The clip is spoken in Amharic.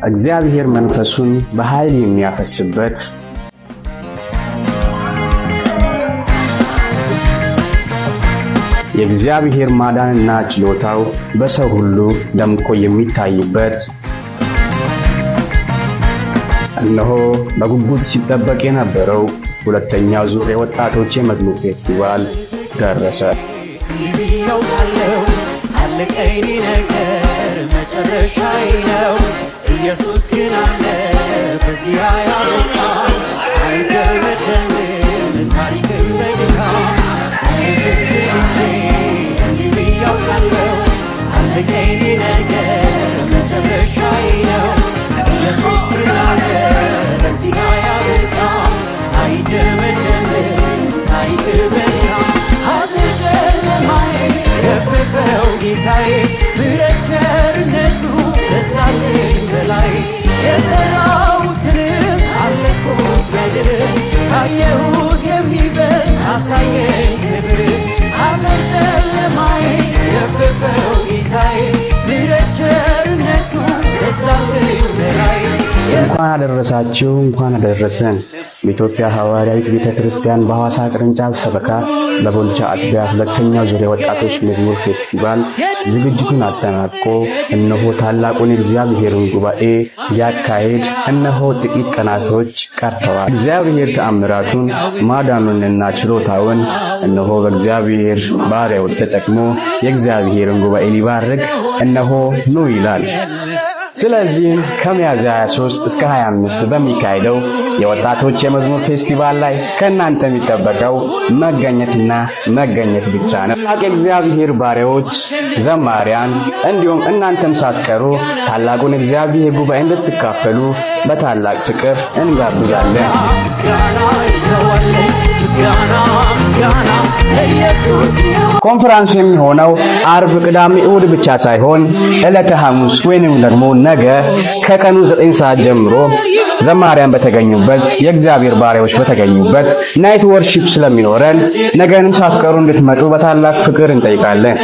እግዚአብሔር መንፈሱን በኃይል የሚያፈስበት የእግዚአብሔር ማዳንና ችሎታው በሰው ሁሉ ደምቆ የሚታይበት እነሆ በጉጉት ሲጠበቅ የነበረው ሁለተኛው ዙር የወጣቶች የመዝሙር ፌስቲቫል ደረሰ። አለቀኝ ነገር መጨረሻዬ ነው። ኢየሱስ ግን አለ በዚህ ያበቃል። አይደረደርም ታሪክም በድካም እንዲህ ያውቃለሁ። አለቀኝ ነገር መጨረሻዬ ነው። ኢየሱስ ግን አለ በዚህ ያበቃል። አይደረደርም ታሪክም በድካም የፈፈው ጌታዬ ምሕረት ቸርነቱ በዛልኝ በላይ የፈራሁትንም አለፍኩት በድል ካየሁት የሚበልጥ አሳየኝ ክብር ሐዘን ጨለማዬ የፈፈው ጌታዬ ምሕረት ቸርነቱ በዛልኝ በላይ እንኳን አደረሳችሁ፣ እንኳን አደረሰን። በኢትዮጵያ ሐዋርያዊት ቤተክርስቲያን በሐዋሳ ቅርንጫፍ ሰበካ በቦልቻ አጥቢያ ሁለተኛው ዙር የወጣቶች መዝሙር ፌስቲቫል ዝግጅቱን አጠናቆ እነሆ ታላቁን የእግዚአብሔርን ጉባኤ ሊያካሂድ እነሆ ጥቂት ቀናቶች ቀርተዋል። እግዚአብሔር ተአምራቱን ማዳኑንና ችሎታውን እነሆ በእግዚአብሔር ባሪያዎች ተጠቅሞ የእግዚአብሔርን ጉባኤ ሊባርክ እነሆ ኑ ይላል። ስለዚህ ከሚያዝያ 23 እስከ 25 በሚካሄደው የወጣቶች የመዝሙር ፌስቲቫል ላይ ከእናንተ የሚጠበቀው መገኘትና መገኘት ብቻ ነው። የእግዚአብሔር ባሪያዎች፣ ዘማሪያን እንዲሁም እናንተም ሳትቀሩ ታላቁን እግዚአብሔር ጉባኤ እንድትካፈሉ በታላቅ ፍቅር እንጋብዛለን። ኮንፈረንሱ የሚሆነው አርብ፣ ቅዳሜ፣ እሁድ ብቻ ሳይሆን ዕለተ ሐሙስ ወይንም ደግሞ ነገ ከቀኑ 9 ሰዓት ጀምሮ ዘማሪያን በተገኙበት የእግዚአብሔር ባሪያዎች በተገኙበት ናይት ወርሺፕ ስለሚኖረን ነገንም ሳትቀሩ እንድትመጡ በታላቅ ፍቅር እንጠይቃለን።